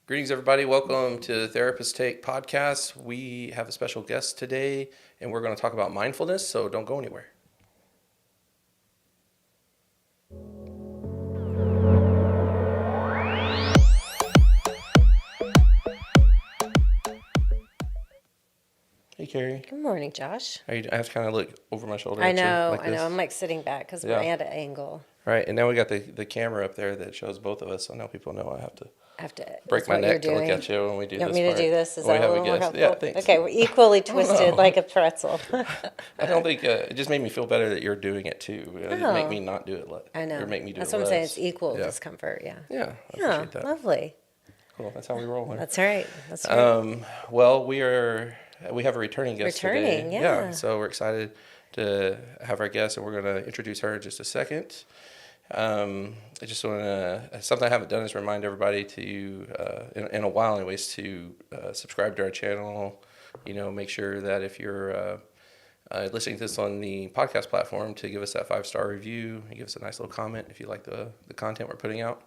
Greetings, everybody. Welcome to Therapist Take Podcast. We have a special guest today, and we're going to talk about mindfulness, so don't go anywhere. Hey, Carrie. Good morning, Josh. I have to kind of look over my shoulder I at you know, like I know. this. I'm like sitting back because Yeah. we're at an angle. Right, and now we got the camera up there that shows both of us, so now people know I have to I have to break that's my what you're neck to look doing. at you when we do You this want me to part. do this? Is When we that a have little more guest. helpful? Yeah, thanks. Okay, we're equally twisted know. like a pretzel. I don't think it just made me feel better that you're doing it too. It didn't make Oh. me not do it. I know. Or make me do That's it what I'm saying. less. It's equal Yeah. discomfort. Yeah. Yeah, I Yeah. appreciate that. Lovely. Cool. That's how we roll. Huh? That's right. That's right. Well, we have a returning guest today. Returning, yeah. So we're excited to have our guest, and we're going to introduce her in just a second. I just want to something I haven't done is remind everybody to in a while, anyways, to subscribe to our channel. You know, make sure that if you're listening to this on the podcast platform, to give us that 5-star review and give us a nice little comment if you like the content we're putting out.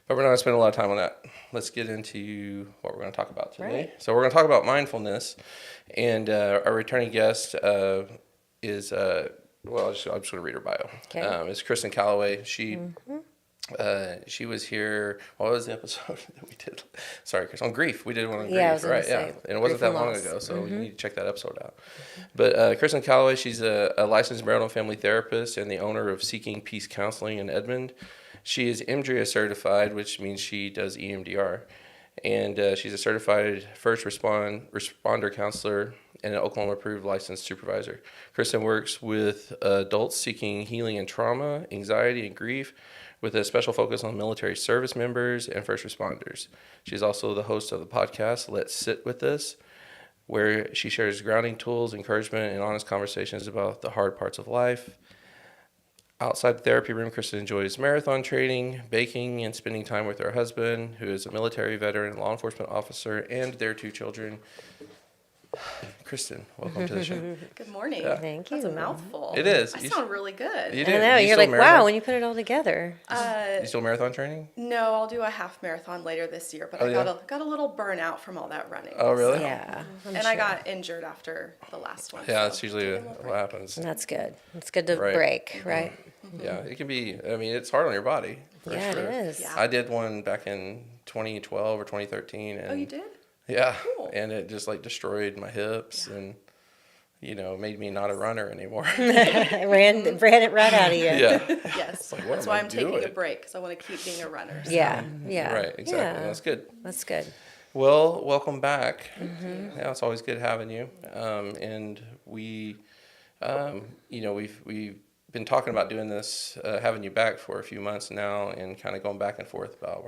But we're not going to spend a lot of time on that. Let's get into what we're going to talk about today. Right. So we're going to talk about mindfulness, and our returning guest is, I'm just going to read her bio. Okay. It's Kristen Callaway. She was here. What was the episode that we did? Sorry, Chris. On grief. We did one on grief, Yeah, I was gonna right? say, Yeah, and it wasn't grief that and long loss. ago, so you need to check that episode out. But Kristen Callaway, she's a licensed marital and family therapist and the owner of Seeking Peace Counseling in Edmond. She is EMDRIA certified, which means she does EMDR, and she's a certified first responder counselor and an Oklahoma-approved licensed supervisor. Kristen works with adults seeking healing in trauma, anxiety, and grief, with a special focus on military service members and first responders. She's also the host of the podcast, Let's Sit With This, where she shares grounding tools, encouragement, and honest conversations about the hard parts of life. Outside the therapy room, Kristen enjoys marathon training, baking, and spending time with her husband, who is a military veteran, law enforcement officer, and their 2 children. Kristen, welcome to the show. Good morning. Yeah. Thank you. That's a mouthful. It is. I sound really good. You I do. know. You You're still like, marathon? wow, when you put it all together. You still marathon training? No, I'll do a half marathon later this year, but Oh, I yeah? got a little burnout from all that running. Oh, really? Yeah. I'm And sure. I got injured after the last one. Yeah, so that's usually taking a little what break. happens. That's good. It's good to Right. break, right? Yeah, it can be. I mean, it's hard on your body. For Yeah, sure. it is. Yeah. I did one back in 2012 or 2013, and Oh, you did? yeah, Cool. and it just like destroyed my hips and made me not a runner anymore. ran it right out of you. Yeah, Yes. like, what That's am why I I'm taking doing? a break because I want to keep being a runner. So. Yeah. Yeah. right, exactly. Yeah. That's good. That's good. Well, welcome back. Mm-hmm. Yeah, it's always good having you. And we, we've been talking about doing this, having you back for a few months now, and kind of going back and forth about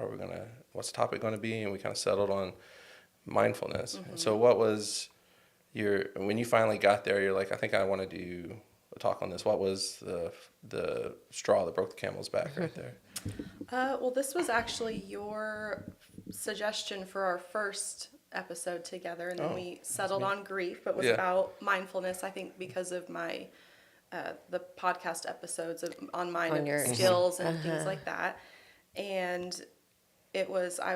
what's the topic going to be, and we kind of settled on mindfulness. Mm-hmm. So, what was when you finally got there? You're like, I think I want to do a talk on this. What was the straw that broke the camel's back right there? Well, this was actually your suggestion for our first episode together, and then we settled on grief, but it was Yeah. about mindfulness, I think, because of my the podcast episodes on mine On of your- skills and things like that. And I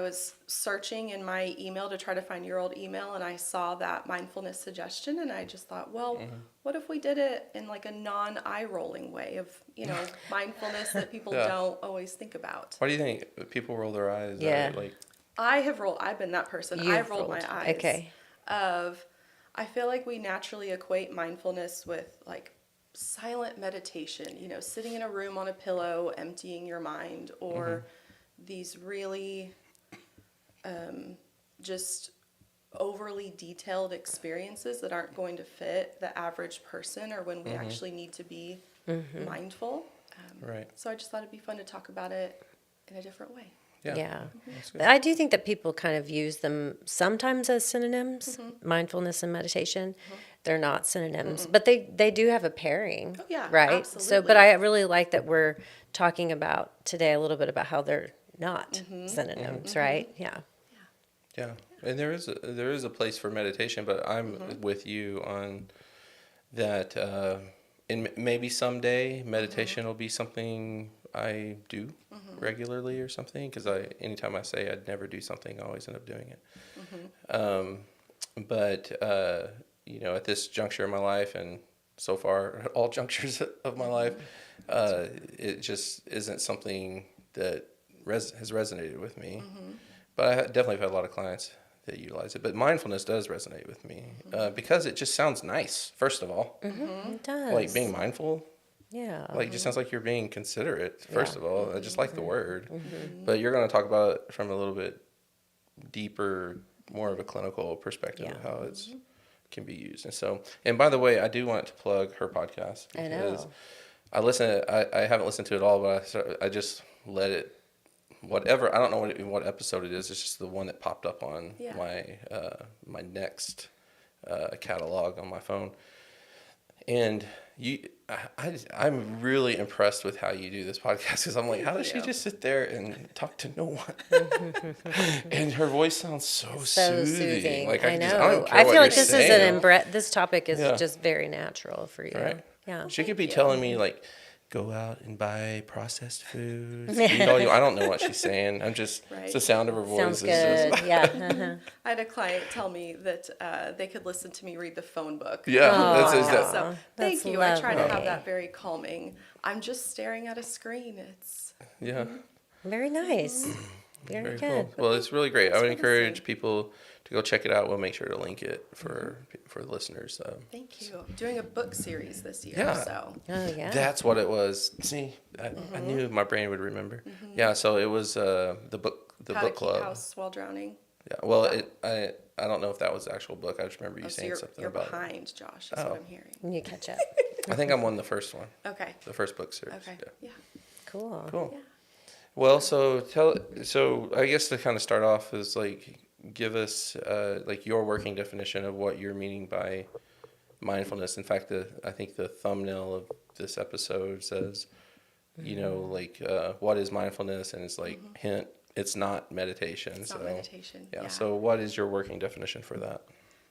was searching in my email to try to find your old email, and I saw that mindfulness suggestion, and I just thought, well, what if we did it in like a non-eye rolling way of, mindfulness that people Yeah. don't always think about. Why do you think people roll their eyes? Yeah. I've been that person. You've I've rolled my rolled. eyes. Okay. I feel like we naturally equate mindfulness with like silent meditation, sitting in a room on a pillow, emptying your mind, or these really just overly detailed experiences that aren't going to fit the average person, or when we actually need to be mindful. Right. So I just thought it'd be fun to talk about it in a different way. Yeah. That's good. I do think that people kind of use them sometimes as synonyms, mindfulness and meditation. They're not synonyms, but they do have a pairing. Oh, yeah, Right? So, absolutely. but I really like that we're talking about today a little bit about how they're not synonyms, right? Yeah. Yeah, and there is a place for meditation, but I'm with you on that. And maybe someday meditation will be something I do regularly or something, because anytime I say I'd never do something, I always end up doing it. But at this juncture in my life, and so far all junctures of my life, it just isn't something that has resonated with me. But I definitely have had a lot of clients that utilize it. But mindfulness does resonate with me because it just sounds nice, first of all. It does. Like being mindful. Yeah. Like, it just sounds like you're being considerate, first of all. I just like the word. Mm-hmm. But you're going to talk about it from a little bit deeper, more of a clinical perspective of how it can be used. And by the way, I do want to plug her podcast, because I haven't listened to it all, but I just let it, whatever, I don't know what episode it is. It's just the one that popped up on my next catalog on my phone. And I'm really impressed with how you do this podcast, because I'm like, how does she just sit there and talk to no one? And her voice sounds so soothing. Like, I know. I don't care I what feel like you're this is saying. this topic is just very natural for you. Right. Yeah. She could be telling me, like, go out and buy processed foods. Eat all I don't know what she's saying. It's the sound of her voice. Sounds good. Yeah. I had a client tell me that they could listen to me read the phone book. Yeah. So thank you. I try to lovely. have that very calming. I'm just staring at a screen. It's Very nice. Very good. Cool. Well, it's really great. I would really encourage sweet. people to go check it out. We'll make sure to link it for the listeners. Thank you. I'm doing a book series this year. Yeah. So Oh yeah. That's what it was. See, I knew my brain would remember. Yeah, so it was the book How book to club. Keep House While Drowning. Yeah. Well, I don't know if that was the actual book. I just remember you saying you're, something you're about behind, Josh, is what I'm hearing. You catch up. it. I think I'm on the first one, Okay. the first book series. Okay. Yeah. Yeah. Cool. Cool. Yeah. Well, so I guess to kind of start off is like, give us like your working definition of what you're meaning by mindfulness. In fact, I think the thumbnail of this episode says, like, what is mindfulness? And it's like, hint, it's not meditation. It's not meditation. Yeah. So what is your working definition for that?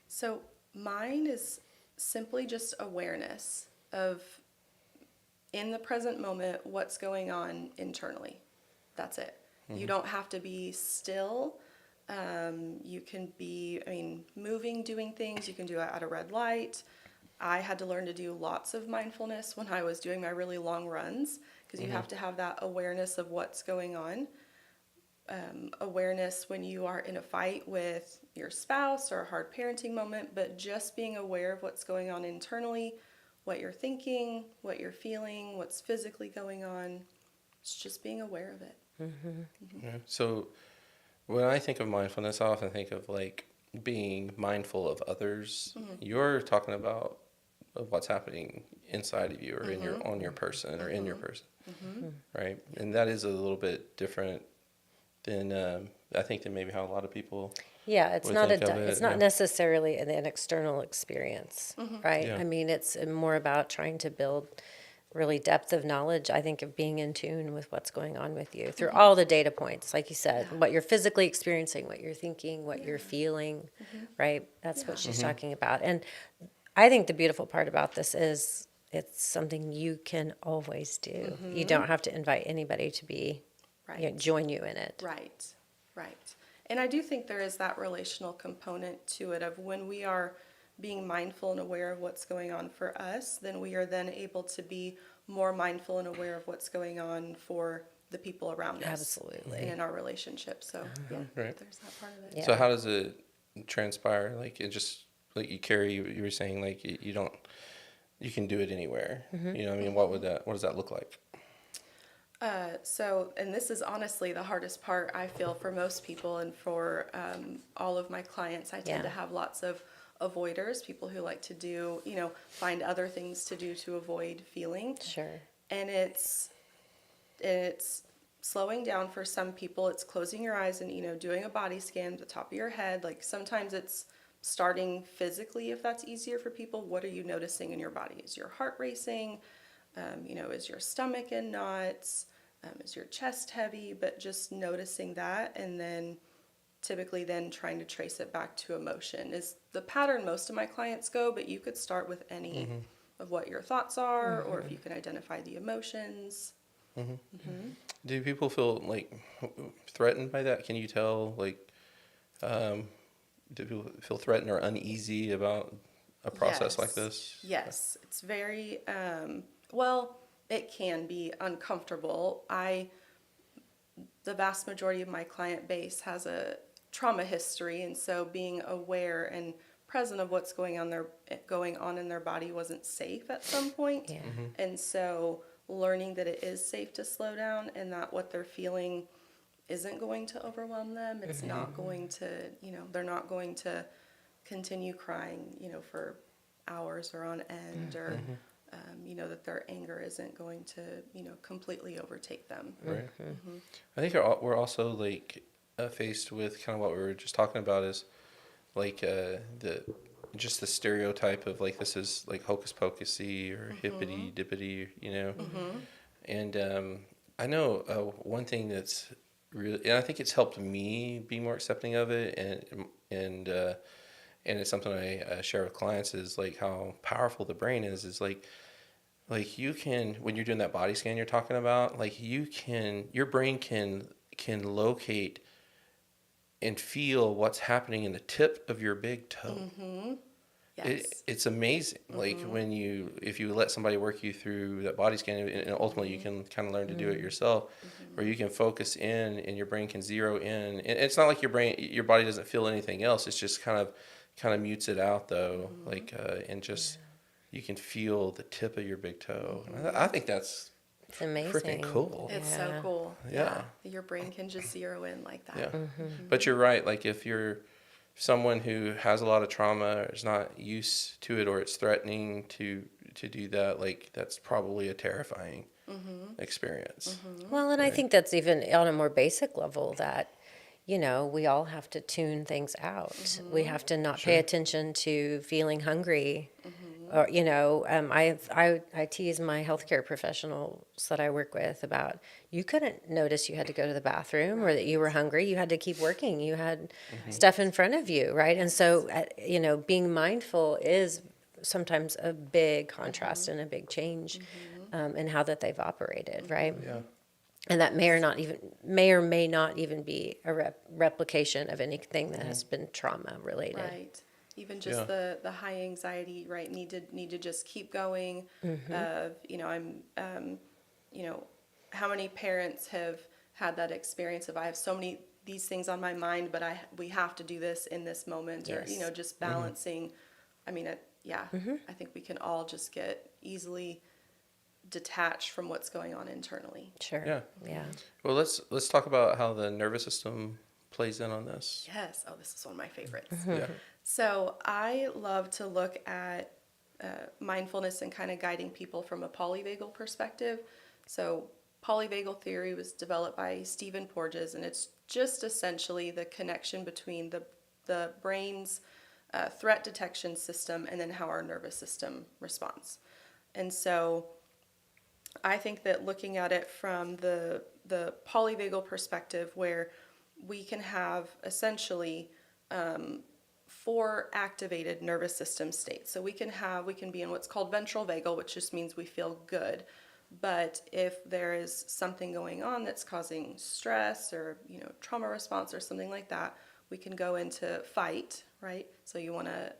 So mine is simply just awareness of, in the present moment, what's going on internally. That's it. You don't have to be still. You can be, moving, doing things. You can do it at a red light. I had to learn to do lots of mindfulness when I was doing my really long runs, because you have to have that awareness of what's going on. Awareness when you are in a fight with your spouse or a hard parenting moment, but just being aware of what's going on internally, what you're thinking, what you're feeling, what's physically going on. It's just being aware of it. Yeah. So when I think of mindfulness, I often think of like being mindful of others. You're talking about what's happening inside of you, or on your person, or in your person, right? And that is a little bit different than I think than maybe how a lot of people. Yeah, it's would not think of it's it, not necessarily an external experience, right? Yeah. It's more about trying to build really depth of knowledge, I think, of being in tune with what's going on with you through all the data points, like you said, what you're physically experiencing, what you're thinking, what you're feeling, right? That's what she's talking about. And I think the beautiful part about this is it's something you can always do. You don't have to invite anybody to be, join you in it. Right. And I do think there is that relational component to it of when we are being mindful and aware of what's going on for us, then we are then able to be more mindful and aware of what's going on for the people around us. Absolutely. And in our relationship. So Right. there's that part of it. Yeah. So how does it transpire? Like, it just, like, you were saying, like, you can do it anywhere. What does that look like? And this is honestly the hardest part, I feel, for most people, and for all of my clients. I tend to have lots of avoiders, people who like to do, find other things to do to avoid feeling. Sure. And it's slowing down for some people. It's closing your eyes and, doing a body scan at the top of your head. Like, sometimes it's starting physically, if that's easier for people. What are you noticing in your body? Is your heart racing? Is your stomach in knots? Is your chest heavy? But just noticing that, and then typically then trying to trace it back to emotion is the pattern most of my clients go, but you could start with any of what your thoughts are, or if you can identify the emotions. Do people feel like threatened by that? Can you tell, like, do people feel threatened or uneasy about a process like this? Yes, it's very, well, it can be uncomfortable. The vast majority of my client base has a trauma history, and so being aware and present of what's going on in their body wasn't safe at some point. Yeah. And so learning that it is safe to slow down and that what they're feeling isn't going to overwhelm them. It's not going to, they're not going to continue crying, for hours or on end, or, that their anger isn't going to, completely overtake them. Right. I think we're also like faced with kind of what we were just talking about is like the stereotype of like this is like hocus pocusy or hippity dippity, And I know one thing that's really, and I think it's helped me be more accepting of it, and it's something I share with clients is like how powerful the brain is like you can, when you're doing that body scan you're talking about, like your brain can locate and feel what's happening in the tip of your big toe. Yes. It's amazing. Like if you let somebody work you through that body scan, and ultimately you can kind of learn to do it yourself, where you can focus in and your brain can zero in. And it's not like your body doesn't feel anything else. It's just kind of mutes it out though, and just you can feel the tip of your big toe. And I think that's It's amazing. freaking cool. It's so cool. Yeah. Your brain can just zero in like that. Yeah. But you're right. Like if you're someone who has a lot of trauma, is not used to it, or it's threatening to do that, like that's probably a terrifying experience. Well, and I think that's even on a more basic level that, we all have to tune things out. We have to not pay attention to feeling hungry. Or, I tease my healthcare professionals that I work with about you couldn't notice you had to go to the bathroom or that you were hungry. You had to keep working. You had stuff in front of you, right? And so, being mindful is sometimes a big contrast and a big change in how that they've operated, right? Yeah. And that may or may not even be a replication of anything that has been trauma related. Right. Even just the high anxiety, right? Need to just keep going. How many parents have had that experience of I have so many these things on my mind, but we have to do this in this moment, Yes. or just balancing. I mean, I think we can all just get easily detached from what's going on internally. Sure. Yeah. Well, let's talk about how the nervous system plays in on this. Yes. Oh, this is one of my favorites. Yeah. So I love to look at mindfulness and kind of guiding people from a polyvagal perspective. So polyvagal theory was developed by Stephen Porges, and it's just essentially the connection between the brain's threat detection system and then how our nervous system responds. And so I think that looking at it from the polyvagal perspective, where we can have essentially 4 activated nervous system states. So we can be in what's called ventral vagal, which just means we feel good. But if there is something going on that's causing stress or trauma response or something like that, we can go into fight, right? So you want to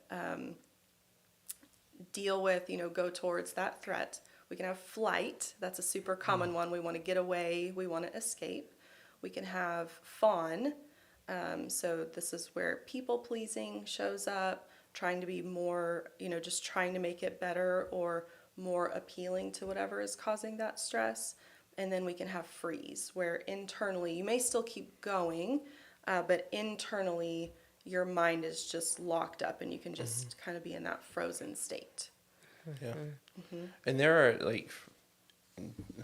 deal with, go towards that threat. We can have flight. That's a super common one. We want to get away. We want to escape. We can have fawn. So this is where people pleasing shows up, trying to be more, just trying to make it better or more appealing to whatever is causing that stress. And then we can have freeze, where internally you may still keep going, but internally your mind is just locked up and you can just kind of be in that frozen state. Yeah. And there are like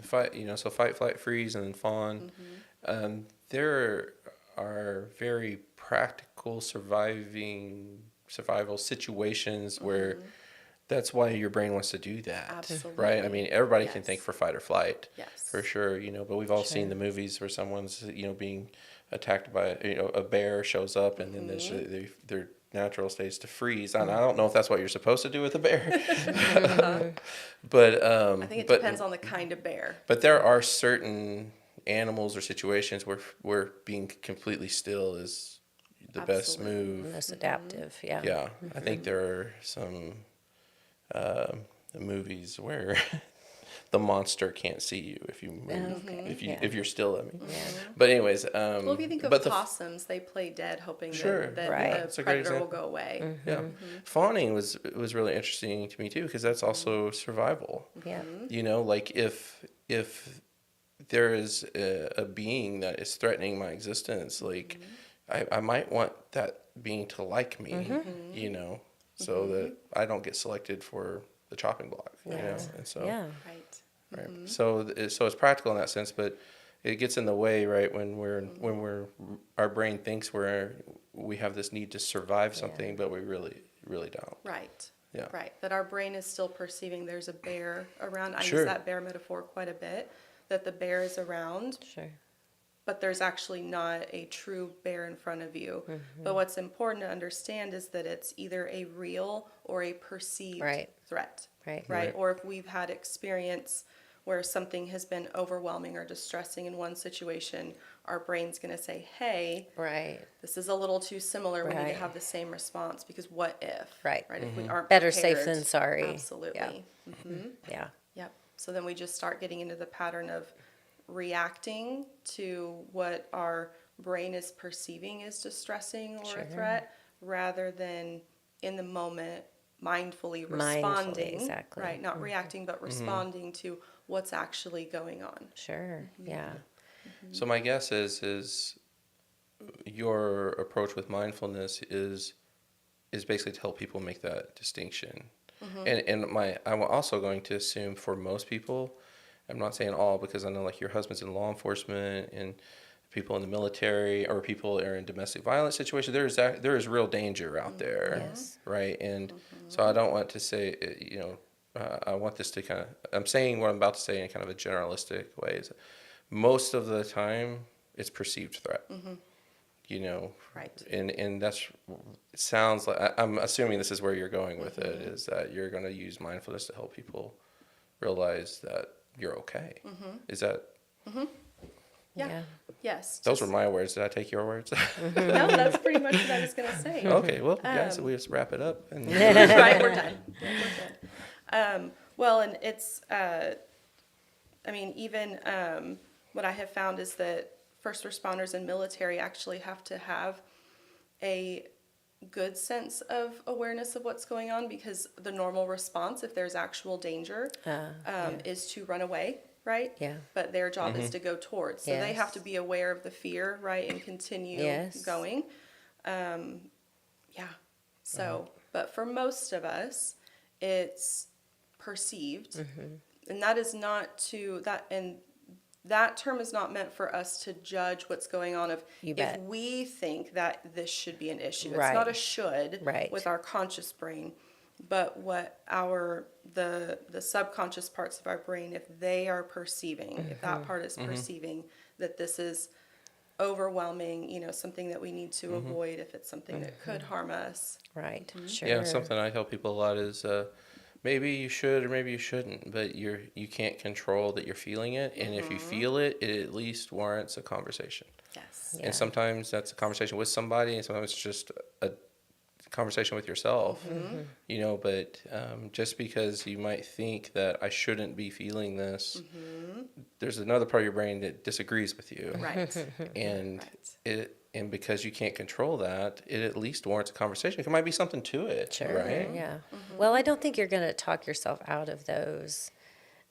fight, so fight, flight, freeze, and then fawn. There are very practical survival situations where that's why your brain wants to do that. Absolutely. Right? I mean, everybody can Yes. think for fight or flight. Yes. For sure, but we've all seen the movies where someone's, being attacked by, a bear shows up and then they're natural state is to freeze. And I don't know if that's what you're supposed to do with a bear. But I think it depends on the kind of bear. But there are certain animals or situations where being completely still is the best move. Most adaptive, yeah. Yeah, I think there are some movies where the monster can't see you if you move, if you're still. I mean, but anyways, Well, if you think of possums, they play dead, hoping that the predator will go away. Yeah, fawning was really interesting to me too, because that's also survival. Yeah, You know, like if there is a being that is threatening my existence, like I might want that being to like me, you know, so that I don't get selected for the chopping block, you know, and so right. So it's practical in that sense, but it gets in the way, right? When our brain thinks we have this need to survive something, but we really don't. Right. Yeah. Right. That our brain is still perceiving there's a bear around. I Sure. use that bear metaphor quite a bit. That the bear is around. sure. But there's actually not a true bear in front of you. But what's important to understand is that it's either a real or a perceived threat. Right. Or if we've had experience where something has been overwhelming or distressing in one situation, our brain's going to say, hey, this is a little too similar. We need to have the same response, because what if? Right. If we aren't Better prepared, safe than sorry. Absolutely. Yeah. Yep. So then we just start getting into the pattern of reacting to what our brain is perceiving as distressing or a threat, rather than in the moment mindfully responding. Exactly. Right, not reacting, but responding to what's actually going on. Sure. Yeah. So my guess is your approach with mindfulness is basically to help people make that distinction. And I'm also going to assume for most people, I'm not saying all, because I know like your husband's in law enforcement and people in the military or people that are in domestic violence situations, there is real danger out there, right? And so I don't want to say, you know, I want this to kind of, I'm saying what I'm about to say in kind of a generalistic way. Is most of the time it's perceived threat, you know, and that's, it sounds like, I'm assuming this is where you're going with it, is that you're going to use mindfulness to help people realize that you're okay. Is that? Yeah. Yes. Those were my words. Did I take your words? No, that's pretty much what I was going to say. Okay, well, guys, we just wrap it up. And Right, we're done. Yeah, we're good. Well, and it's, I mean, even what I have found is that first responders and military actually have to have a good sense of awareness of what's going on, because the normal response, if there's actual danger, is to run away, right? Yeah. But their job is to go towards. So they have to be aware of the fear, right, and continue going. So, but for most of us, it's perceived, and that is not to that, and that term is not meant for us to judge what's going on. If we think that this should be an issue, it's not a should with our conscious brain, but what the subconscious parts of our brain, if they are perceiving, if that part is perceiving that this is overwhelming, you know, something that we need to avoid, if it's something that could harm us. Right. Sure. yeah, something I tell people a lot is maybe you should or maybe you shouldn't, but you can't control that you're feeling it, and if you feel it, it at least warrants a conversation. Yes. And sometimes that's a conversation with somebody, and sometimes it's just a conversation with yourself, you know, but just because you might think that I shouldn't be feeling this, there's another part of your brain that disagrees with you. Right. And and because you can't control that, it at least warrants a conversation. There might be something to it, right? Yeah. Well, I don't think you're going to talk yourself out of those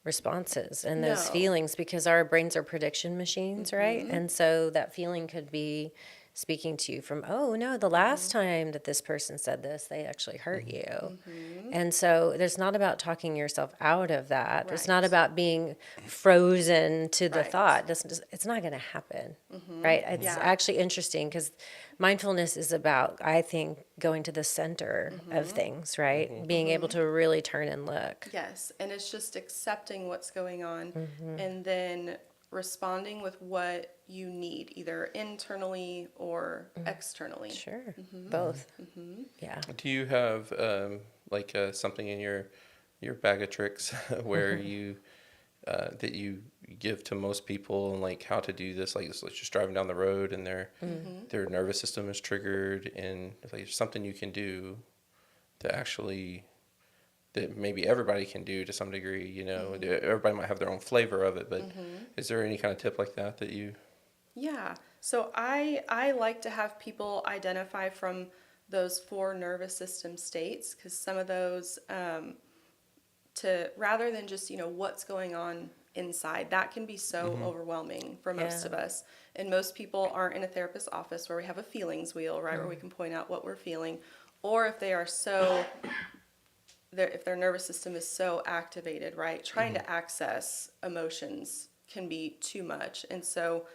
responses and those feelings, because our brains are prediction machines, right? And so that feeling could be speaking to you from, oh no, the last time that this person said this, they actually hurt you. And so it's not about talking yourself out of that. It's not about being frozen to the thought. It's not going to happen, right? It's actually interesting, because mindfulness is about, I think, going to the center of things, right? Being able to really turn and look. Yes, and it's just accepting what's going on and then responding with what you need, either internally or externally. Sure. Both. Yeah. Do you have something in your bag of tricks where you that you give to most people, and like how to do this? Like, it's just driving down the road and their nervous system is triggered, and it's like something you can do to actually that maybe everybody can do to some degree. You know, everybody might have their own flavor of it, but is there any kind of tip like that that you? Yeah. So I like to have people identify from those 4 nervous system states, because some of those, to rather than just, what's going on inside, that can be so overwhelming for most of us. And most people aren't in a therapist's office where we have a feelings wheel, right, where we can point out what we're feeling. Or if they are if their nervous system is so activated, right, trying to access emotions can be too much. And so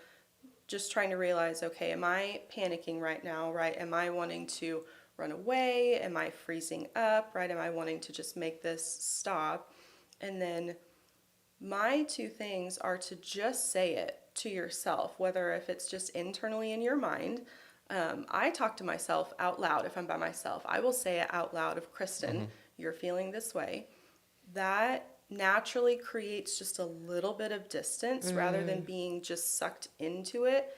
just trying to realize, okay, am I panicking right now, right? Am I wanting to run away? Am I freezing up, right? Am I wanting to just make this stop? And then my 2 things are to just say it to yourself, whether if it's just internally in your mind. I talk to myself out loud if I'm by myself. I will say it out loud of, Kristen, you're feeling this way. That naturally creates just a little bit of distance rather than being just sucked into it.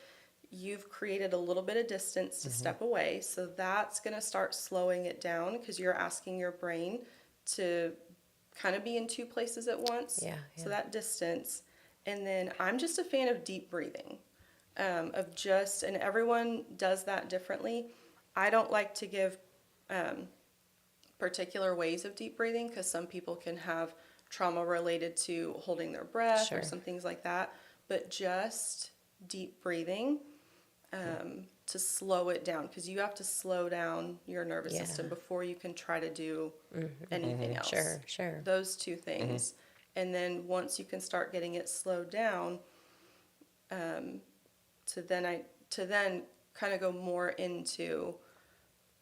You've created a little bit of distance to step away. So that's going to start slowing it down, because you're asking your brain to kind of be in 2 places at once. Yeah. So that distance. And then I'm just a fan of deep breathing, and everyone does that differently. I don't like to give particular ways of deep breathing, because some people can have trauma related to holding their breath or some things like that. But just deep breathing to slow it down, because you have to slow down your nervous system before you can try to do anything else. Sure. Those 2 things. And then once you can start getting it slowed down, to then kind of go more into,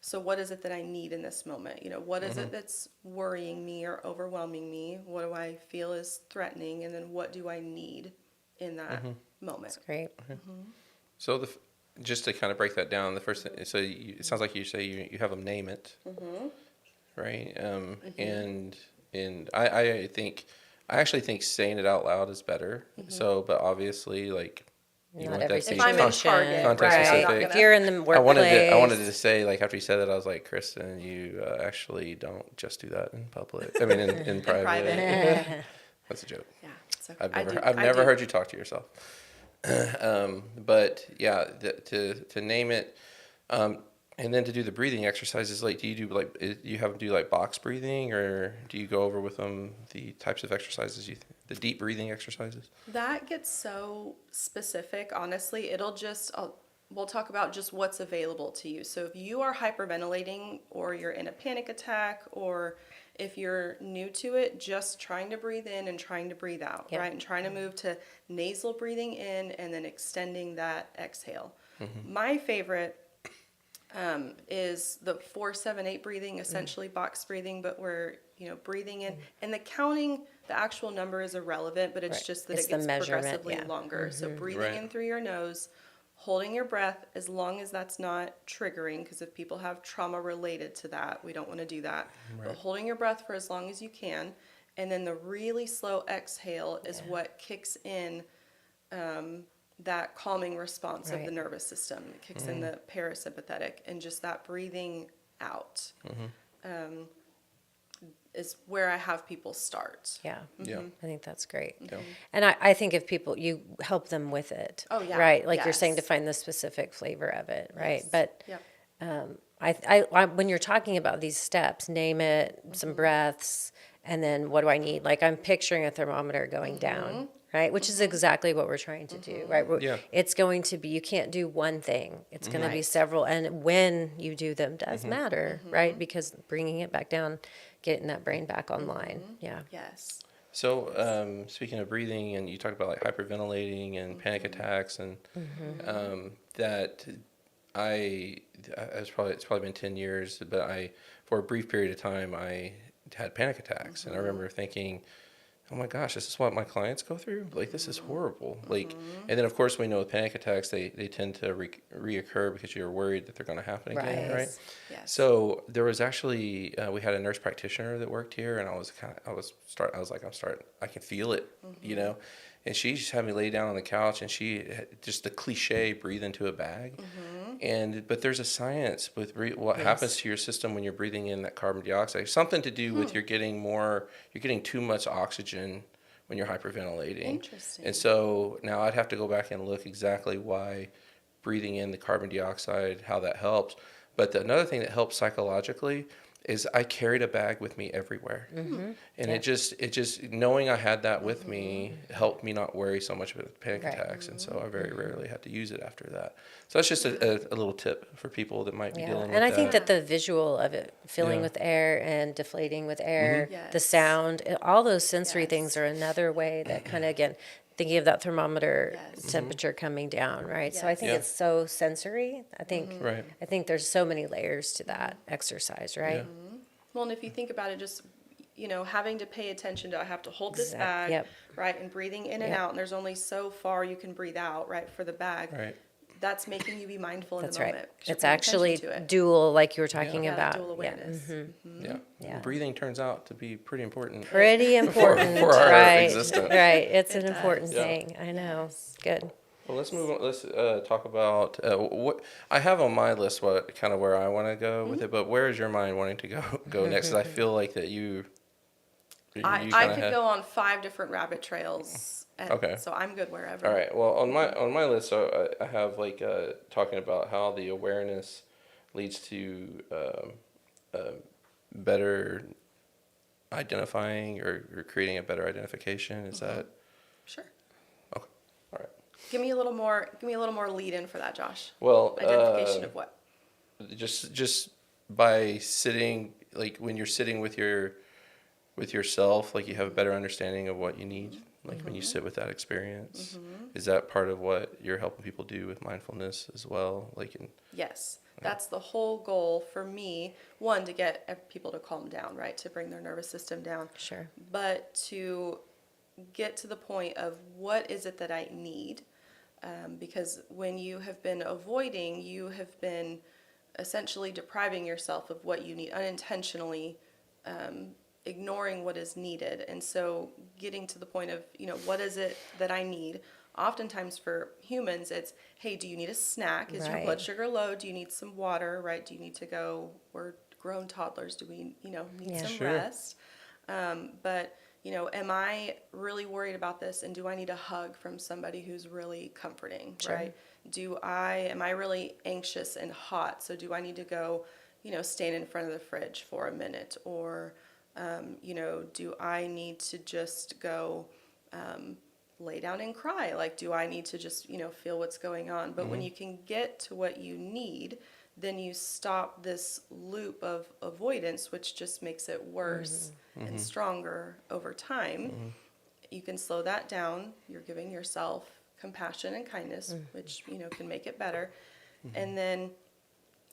so what is it that I need in this moment? What is it that's worrying me or overwhelming me? What do I feel is threatening? And then what do I need in that moment? That's great. So just to kind of break that down, the first thing, so it sounds like you say you have them name it, right? And I actually think saying it out loud is better. So, but obviously, like, you Not want every that to be If I'm in Target, context right, specific. If you're in the workplace. I wanted to say, like, after you said that, I was like, Kristen, you actually don't just do that in public. I mean, in private. private. That's a joke. Yeah. It's okay. I've never heard you talk to yourself. But yeah, to name it, and then to do the breathing exercises. Like, do you have them do like box breathing, or do you go over with them the types of exercises the deep breathing exercises? That gets so specific, honestly. We'll talk about just what's available to you. So if you are hyperventilating, or you're in a panic attack, or if you're new to it, just trying to breathe in and trying to breathe out, right? And trying to move to nasal breathing in and then extending that exhale. My favorite is the 4-7-8 breathing, essentially box breathing, but we're breathing in, and the counting, the actual number is irrelevant, but it's just that It's it gets the measurement, progressively longer. So breathing in through your nose, holding your breath as long as that's not triggering, because if people have trauma related to that, we don't want to do that. But holding your breath for as long as you can, and then the really slow exhale is what kicks in that calming response of the nervous system. It kicks in the parasympathetic, and just that breathing out is where I have people start. Yeah. Yeah. I think that's great. Yeah. And I think if people, you help them with it. Oh, yeah. Right. Like you're saying, to Yes. find the specific flavor of it. Right. Yes. But Yep. I when you're talking about these steps, name it, some breaths, and then what do I need? Like, I'm picturing a thermometer going down, right? Which is exactly what we're trying to do, right? Yeah. It's going to be, you can't do one thing. It's going to be several. And when you do them does matter, right? Because bringing it back down, getting that brain back online. Yeah. Yes. So, speaking of breathing, and you talked about like hyperventilating and panic attacks, and that it's probably been 10 years, but for a brief period of time, I had panic attacks, and I remember thinking, oh my gosh, this is what my clients go through? Like, this is horrible. Like, and then of course we know with panic attacks, they tend to reoccur because you're worried that they're going to happen again, Right. right? Yes. So there was actually, we had a nurse practitioner that worked here, and I was like, I can feel it, you know? And she just had me lay down on the couch, and she had just the cliche, breathe into a bag. But there's a science with what happens to your system when you're breathing in that carbon dioxide. Something to do with you're getting too much oxygen when you're hyperventilating. Interesting. And so now I'd have to go back and look exactly why breathing in the carbon dioxide, how that helps. But another thing that helps psychologically is I carried a bag with me everywhere. And it just knowing I had that with me helped me not worry so much with panic attacks. And so I very rarely had to use it after that. So that's just a little tip for people that might be dealing with that. And I think that the visual of it, filling with air and deflating with air, the sound, all those sensory things are another way that kind of, again, thinking of that thermometer temperature coming down, right? So I think it's so sensory. I think there's so many layers to that exercise, right? Well, and if you think about it, just, having to pay attention to, I have to hold this bag, right, and breathing in and out, and there's only so far you can breathe out, right, for the bag. Right. That's making you be mindful in That's the right. moment. 'Cause you're It's paying actually attention to it. dual, like you were talking about. Dual awareness. Yeah. Breathing turns out to be pretty important. Pretty important, for our right? existence. Right. It's an does. important thing. I know. Good. Well, let's move on. Let's talk about what I have on my list. What kind of where I want to go with it, but where is your mind wanting to go next? 'Cause I feel like that you I could go on 5 different rabbit trails. Okay. So I'm good wherever. All right. Well, on my list, so I have like talking about how the awareness leads to better identifying or creating a better identification. Is that Sure. okay? All right. Give me a little more lead in for that, Josh. Well, Identification of what? just by sitting, like when you're sitting with yourself, like you have a better understanding of what you need. Like when you sit with that experience, is that part of what you're helping people do with mindfulness as well? Like Yes, that's the whole goal for me. One, to get people to calm down, right? To bring their nervous system down. Sure. But to get to the point of what is it that I need? Because when you have been avoiding, you have been essentially depriving yourself of what you need unintentionally, ignoring what is needed. And so getting to the point of, what is it that I need? Oftentimes for humans, it's, hey, do you need a snack? Is your blood sugar low? Do you need some water, right? Do you need to go, we're grown toddlers, do we, need some rest? But, am I really worried about this? And do I need a hug from somebody who's really comforting, right? Am I really anxious and hot? So do I need to go, stand in front of the fridge for a minute? Or, do I need to just go lay down and cry? Like, do I need to just, feel what's going on? But when you can get to what you need, then you stop this loop of avoidance, which just makes it worse and stronger over time. You can slow that down. You're giving yourself compassion and kindness, which, can make it better. And then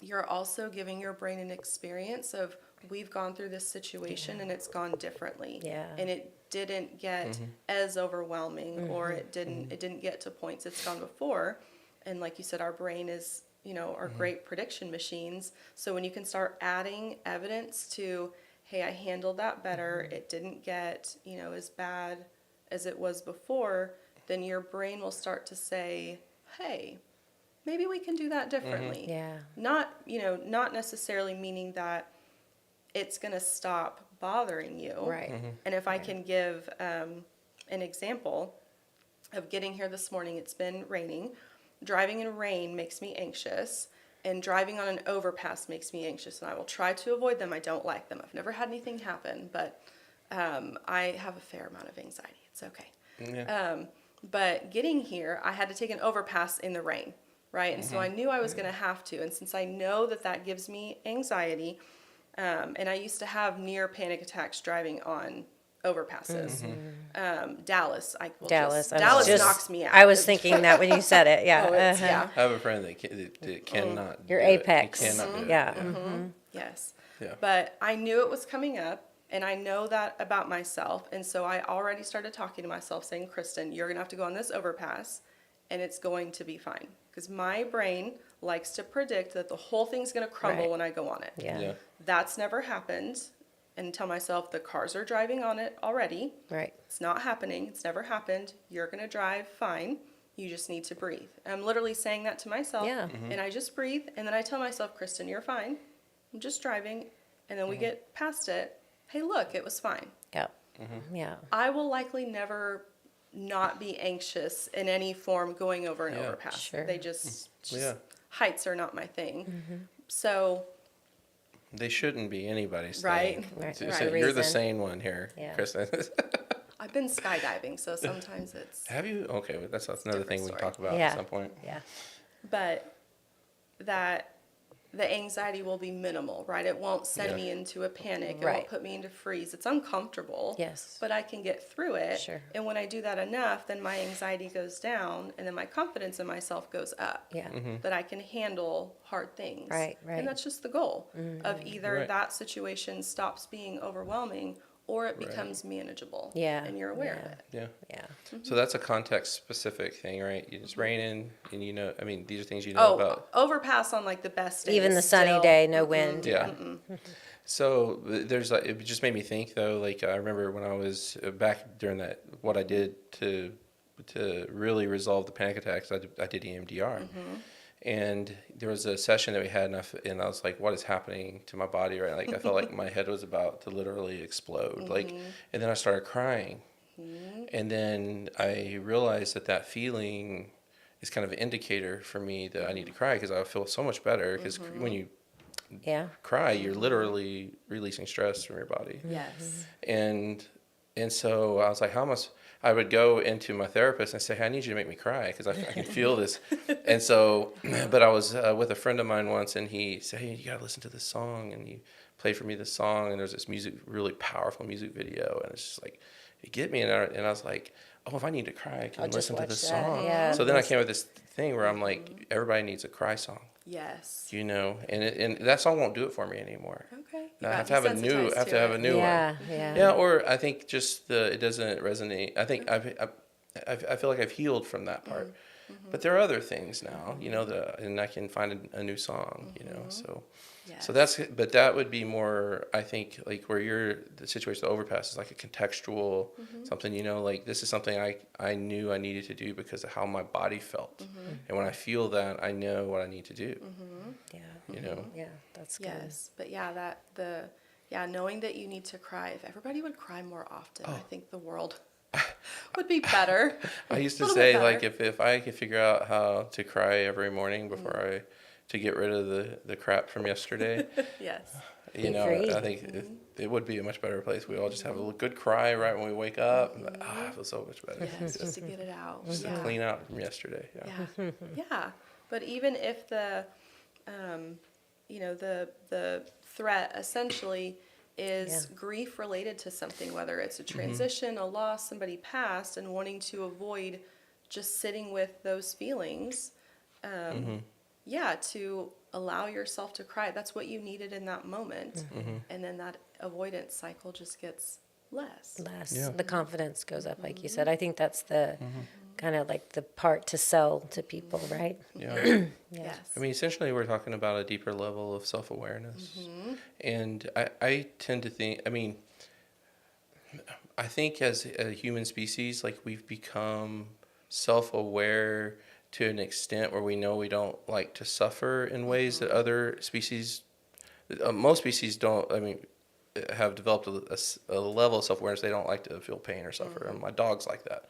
you're also giving your brain an experience of, we've gone through this situation and it's gone differently. And it didn't get as overwhelming, or it didn't get to points it's gone before. And like you said, our brain is, are great prediction machines. So when you can start adding evidence to, hey, I handled that better, it didn't get, as bad as it was before, then your brain will start to say, hey, maybe we can do that differently. Not necessarily meaning that it's going to stop bothering you. Right. And if I can give an example of getting here this morning, it's been raining. Driving in rain makes me anxious, and driving on an overpass makes me anxious, and I will try to avoid them. I don't like them. I've never had anything happen, but I have a fair amount of anxiety. It's okay. But getting here, I had to take an overpass in the rain, right? And so I knew I was going to have to, and since I know that gives me anxiety, and I used to have near panic attacks driving on overpasses. Dallas knocks me out. I was thinking that when you said it. Yeah. I have a friend that cannot. Your do apex. It. He cannot do it. Yeah. Yes. Yeah. But I knew it was coming up, And I know that about myself. And so I already started talking to myself saying, Kristen, you're going to have to go on this overpass and it's going to be fine. Because my brain likes to predict that the whole thing's going to crumble Right. when I go on it. Yeah. That's never happened. And tell myself the cars are driving on it already. Right. It's not happening. It's never happened. You're going to drive fine. You just need to breathe. And I'm literally saying that to myself. Yeah. And I just breathe. And then I tell myself, Kristen, you're fine. I'm just driving. And then we get past it. Hey, look, it was fine. Yep. Yeah. I will likely never not be anxious in any form going over an overpass. Sure. They just Yeah. heights are not my thing. So They shouldn't be anybody's Right. thing. Right. So Right. you're the Reason. sane one here, Yeah. Kristen. I've been skydiving, so sometimes it's, Have you? Okay, well, that's another thing we can Different talk about Yeah. at some point. Yeah. but that the anxiety will be minimal, right? It won't send Yeah. me into a panic. It Right. won't put me into freeze. It's uncomfortable. Yes. But I can get through it. Sure. And when I do that enough, then my anxiety goes down and then my confidence in myself goes up. Yeah. That I can handle hard things. Right, right. And that's just the goal of either Right. that situation stops being overwhelming or it becomes manageable. Yeah, And you're aware of yeah. it. Yeah. Yeah. So that's a context specific thing, right? It's raining, and I mean, these are things you know Oh, about. overpass on like the best days. Even the sunny still. day, no wind. Yeah. So there's like, it just made me think though. Like I remember when I was back during that, what I did to really resolve the panic attacks. I did EMDR, and there was a session that we had, and I was like, what is happening to my body right now? Like I felt like my head was about to literally explode. Like, and then I started crying, and then I realized that feeling is kind of an indicator for me that I need to cry because I feel so much better. Because when you Yeah. cry, you're literally releasing stress from your body. Yes. And so I was like, I would go into my therapist and say, hey, I need you to make me cry because I can feel this. And so, but I was with a friend of mine once, and he said, hey, you got to listen to this song. And he played for me this song, and there's this really powerful music video. And it's just like, it get me. And I was like, oh, if I need to cry, I can I'll just listen to watch this that, song. yeah. So then I came up with this thing where I'm like, everybody needs a cry song, Yes. and that song won't do it for me anymore. Okay. I have to have a new one. Yeah. Yeah. Yeah, or I think just it doesn't resonate. I think I feel like I've healed from that part. But there are other things now, and I can find a new song, so. Yes. So but that would be more, I think, like where the situation of the overpass is like a contextual something, like this is something I knew I needed to do because of how my body felt. And when I feel that, I know what I need to do, Yeah. Yeah. That's good. Yes. But knowing that you need to cry. If everybody would cry more often, I think the world would be better. I used to Little say, bit like, better. if I could figure out how to cry every morning before to get rid of the crap from yesterday, Yes. Be free. I think it would be a much better place. We all just have a good cry right when we wake up. And I feel so much better. Yes. Just to get it out. Just to clean out from yesterday. Yeah. Yeah. Yeah. But even if the threat essentially is grief related to something, whether it's a transition, a loss, somebody passed, and wanting to avoid just sitting with those feelings, to allow yourself to cry. That's what you needed in that moment. And then that avoidance cycle just gets less. Yeah. The confidence goes up, like you said. I think that's the kind of like the part to sell to people, right? Yeah. Yes. I mean, essentially, we're talking about a deeper level of self-awareness. And I tend to think, I think as a human species, like we've become self-aware to an extent where we know we don't like to suffer in ways that other species, most species don't, have developed a level of self-awareness. They don't like to feel pain or suffer. And my dog's like that.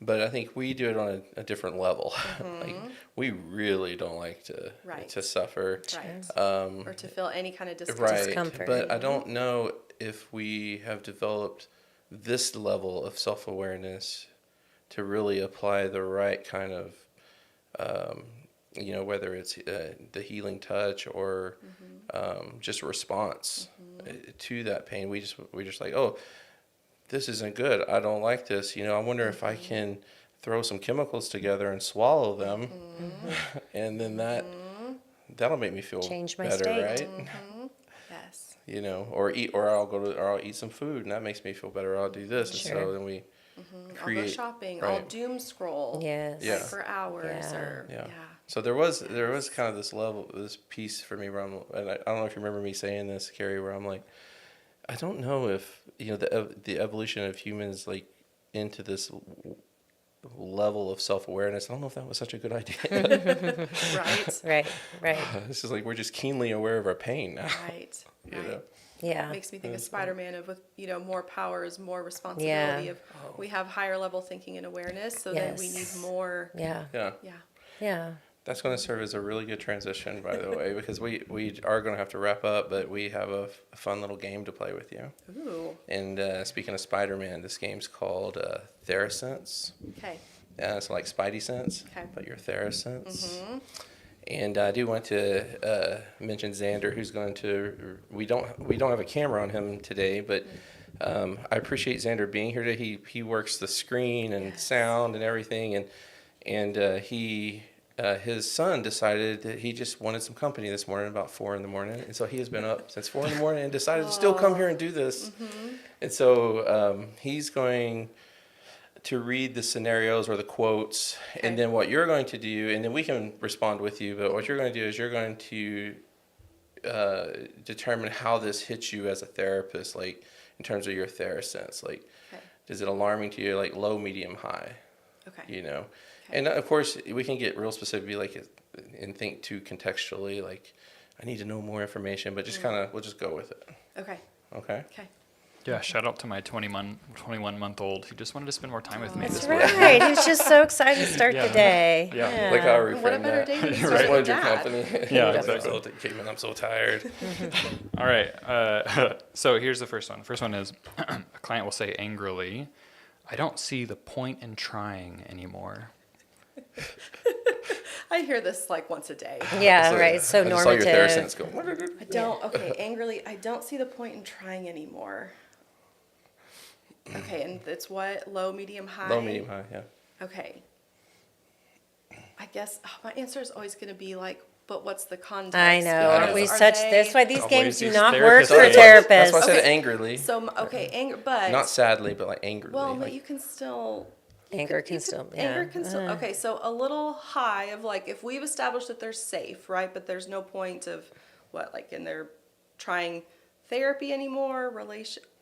But I think we do it on a different level. Like we really don't like to suffer. Right. Or to feel any kind of Right. Discomfort. But I don't know if we have developed this level of self-awareness to really apply the right kind of, whether it's the healing touch or just a response to that pain. We just like, oh, this isn't good. I don't like this. I wonder if I can throw some chemicals together and swallow them, and then that'll make me feel Change my better, state. right? Yes. you know, or I'll eat some food and that makes me feel better. I'll do this. Sure. And so then we I'll go shopping. right. I'll doom scroll. Yes. Yeah. For hours Yeah. or Yeah. So there was kind of this piece for me where and I don't know if you remember me saying this, Carrie, where I'm like, I don't know if, you know, the evolution of humans, like, into this level of self-awareness, I don't know if that was such a good idea. Right. Right. This is like, we're just keenly aware of our pain now. Right. You know? Yeah. Makes me think of Spider-Man with, you know, more powers, more responsibility of we have higher level thinking and awareness, so then we need more. Yeah. Yeah. That's going to serve as a really good transition, by the way, because we are going to have to wrap up, but we have a fun little game to play with you. Ooh. And speaking of Spider-Man, this game's called Thera-Sense. Okay. It's like Spidey sense, Okay. but your Thera-Sense. And I do want to mention Xander, who's going to. We don't have a camera on him today, but I appreciate Xander being here today. He works the screen and sound and everything, and he. His son decided that he just wanted some company this morning about 4 a.m, and so he has been up since 4 a.m. and decided to still come here and do this. And so he's going to read the scenarios or the quotes, and then what you're going to do, and then we can respond with you. But what you're going to do is you're going to determine how this hits you as a therapist, like in terms of your Thera-Sense. Like, is it alarming to you? Like low, medium, high. Okay. You know. And of course, we can get real specific, be like, and think too contextually, like, I need to know more information, but just kind of, we'll just go with it. Okay. Okay? Okay. Yeah, shout out to my 21-month-old who just wanted to spend more time with me That's this morning. right. He was just so excited to start the day. Yeah. Like how I reframed What a better that. day to Just start wanted with your that. company. Yeah, I'm exactly. Came in, I'm so tired. All right. So here's the first one. The first one is a client will say angrily, I don't see the point in trying anymore. I hear this like once a day. Yeah, So, right. So I just saw your normative. Thera-Sense go. I don't. Okay, angrily. I don't see the point in trying anymore. Okay, and it's what? Low, medium, high? Low, medium, high, yeah. Okay. I guess my answer is always going to be like, but what's the context? I know. Because Aren't we are such? they- That's why these Always games do these not work therapists for games. therapists. That's why I said Okay. angrily. So, okay, anger, but. Not sadly, but like angrily. Well, but like, you can still. Anger can still. Anger can still. Okay, so a little high of like, if we've established that they're safe, right? But there's no point of what, like, in their trying therapy anymore,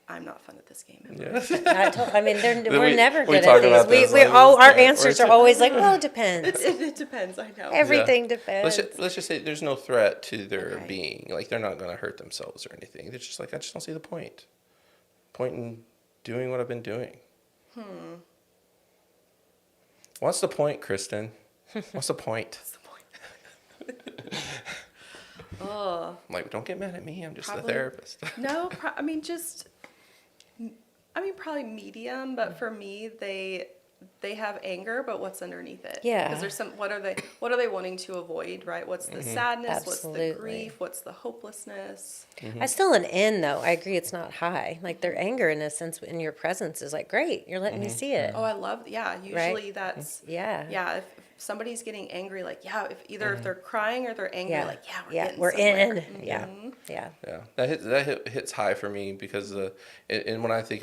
I'm not fun at this game. yeah. I mean, we're we- never we good talk at about these. this, We like, all our yeah, answers we're are always like, well, it depends. It depends, I know. Everything Yeah. depends. Let's just say there's no threat to their Okay. being. Like, they're not going to hurt themselves or anything. They're just like, I just don't see the point. Point in doing what I've been doing. What's the point, Kristen? What's the point? What's the point? Oh. I'm like, don't get mad at me. I'm just Probably- the therapist. No, probably medium, but for me, they have anger, but what's underneath it? Yeah. Because there's what are they wanting to avoid, right? What's the sadness? What's the Absolutely. grief? What's the hopelessness? I still an N though. I agree. It's not high. Like their anger, in a sense, in your presence is like, great. You're letting me see it. Oh, I love, yeah, usually that's, Yeah. yeah, if somebody's getting angry, like, yeah, if they're crying or they're angry, Yeah. like, yeah, Yeah. getting We're somewhere. in. Yeah. Yeah. Yeah, that hits high for me because and when I say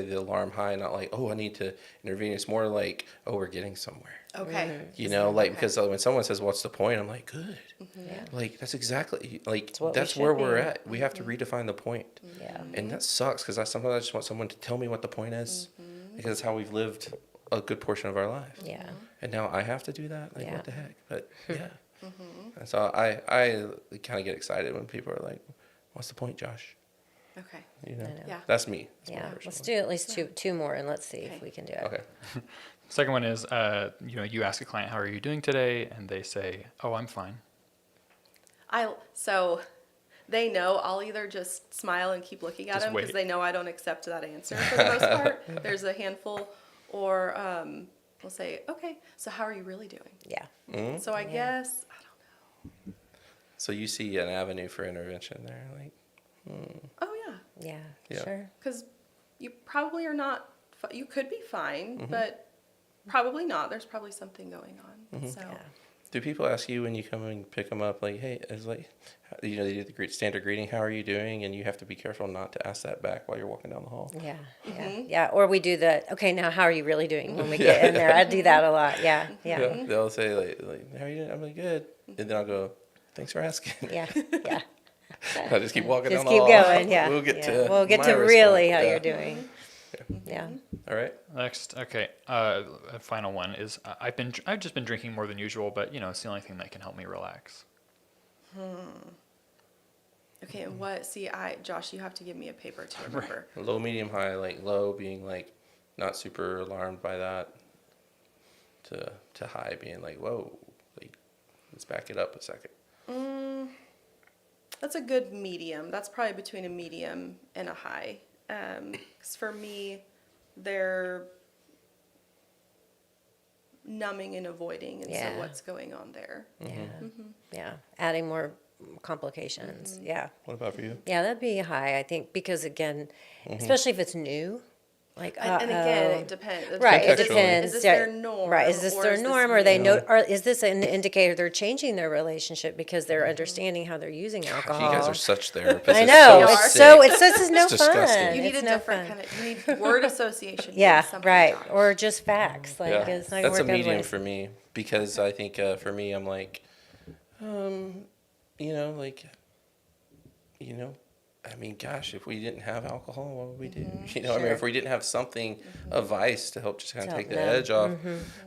the alarm high, not like, oh, I need to intervene. It's more like, oh, we're getting somewhere. Okay. You know, like, Okay. because when someone says, what's the point? I'm like, good. Yeah. Like, that's exactly, like, what we that's should where we're be. at. We have to redefine the point. Yeah. And that sucks because sometimes I just want someone to tell me what the point is because it's how we've lived a good portion of our life. Yeah. And now I have to do that? Like, Yeah. what the heck? But, yeah. And so I kind of get excited when people are like, what's the point, Josh? Okay. You know? I know. Yeah. That's me. That's my Yeah. personal Let's do at least two more, and let's see if we can do it. Okay. Second one is, you ask a client, how are you doing today? And they say, oh, I'm fine. So they know I'll either just smile and keep looking at Just them because wait. they know I don't accept that answer for the most part. There's a handful, or we'll say, okay, so how are you really doing? Yeah. So I guess, I don't know. So you see an avenue for intervention there, like, Oh, yeah. Yeah. Yeah. Sure. Because you probably are not, you could be fine, but probably not. There's probably something going on. So, Yeah. Do people ask you when you come and pick them up, like, hey, it's like, you know, they do the standard greeting, how are you doing? And you have to be careful not to ask that back while you're walking down the hall. Yeah. Or we do the, okay, now how are you really doing when we get in there? I do that a lot. Yeah. They'll say, like, how are you doing? I'm like, good. And then I'll go, thanks for asking. Yeah. I just keep walking Just down the keep hall. going. Yeah. We'll get to my really response. how Yeah. you're doing. Yeah. All right. Next, okay. A final one is I've just been drinking more than usual, but you know it's the only thing that can help me relax. Okay, and Josh, you have to give me a paper to remember. Low, medium, high, like low being like not super alarmed by that, to high being like, whoa, like, let's back it up a second. That's a good medium. That's probably between a medium and a high. 'Cause for me, they're numbing and avoiding, and so what's going on there? Yeah. Adding more complications. Yeah. What about for you? Yeah, that'd be high, I think, because again, especially if it's new, like, And again, it depends. right, it Contextually. depends. Is this Yeah, their norm? Right, is this or their is this norm, or they new? know, or is this an indicator they're changing their relationship because they're understanding how they're using alcohol? You guys are such therapists. I It's know, so it's sick. this is no It's disgusting. fun. You need It's a no different fun. you need word association. You Yeah, need something, right, Josh. or just facts, like, Yeah, it's not that's a working medium ways. for me because I think for me, I'm like, you know, like, you know, I mean, gosh, if we didn't have alcohol, what would we do? You know, I mean, Sure. if we didn't have something, a vice to help just kind of To take the help them. edge off.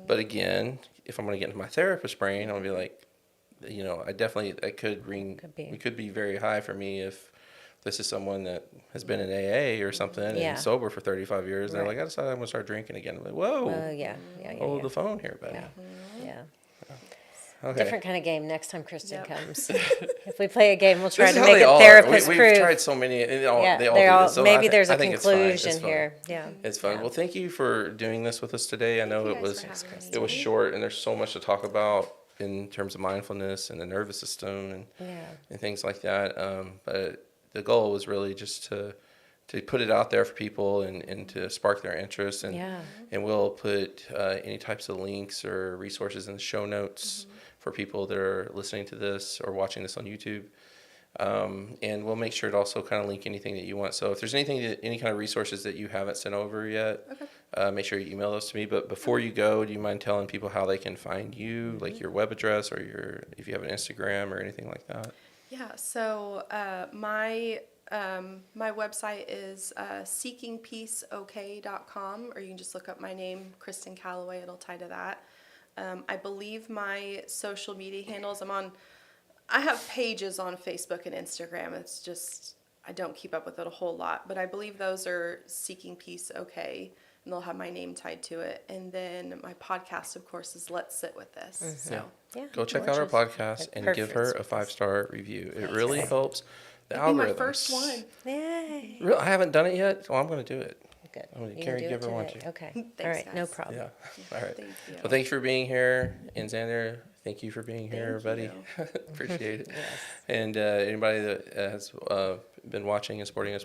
But again, if I'm going to get into my therapist brain, I'm going to be like, you know, that could ring, Could be. it could be very high for me if this is someone that has been in AA or something Yeah. and sober for 35 years. And they're Right. like, I decided I'm going to start drinking again. I'm like, whoa, Yeah. hold the phone here, buddy. Yeah. Okay. Different kind of game next time Kristen Yep. comes. If we play a game, we'll try This to is how make they it all are. therapist We've proof. tried so many, and they all Yeah, do this. So maybe there's a I think it's fine. It's conclusion fun. here. Yeah. It's fun. Yeah. Well, thank you for doing this with us today. I know you it guys was for having me. it was short, and there's so much to talk about in terms of mindfulness and the nervous system and things like that. But the goal was really just to put it out there for people and to spark their interest. And we'll put any types of links or resources in the show notes for people that are listening to this or watching this on YouTube. And we'll make sure to also kind of link anything that you want. So if there's any kind of resources that you haven't sent over yet, make sure you email those to me. But before you go, do you mind telling people how they can find you, like your web address or if you have an Instagram or anything like that? Yeah, so my website is seekingpeaceok.com, or you can just look up my name, Kristen Callaway. It'll tie to that. I believe my social media handles, I have pages on Facebook and Instagram. It's just, I don't keep up with it a whole lot, but I believe those are Seeking Peace OK, and they'll have my name tied to it. And then my podcast, of course, is Let's Sit With This. So Go check out our podcast and give her a 5-star review. It really helps the that'd be algorithms. my first one. Yay. Really, I haven't done it yet. Well, I'm going to do it. Good. I'm gonna You can carry do it give her one today. too. Okay. Thanks, All right. No guys. problem. Yeah. All right. Thank you. Well, thanks for being here. And Xander, thank you for being here, Thank buddy. you. Appreciate it. Yes. And anybody that has been watching and supporting us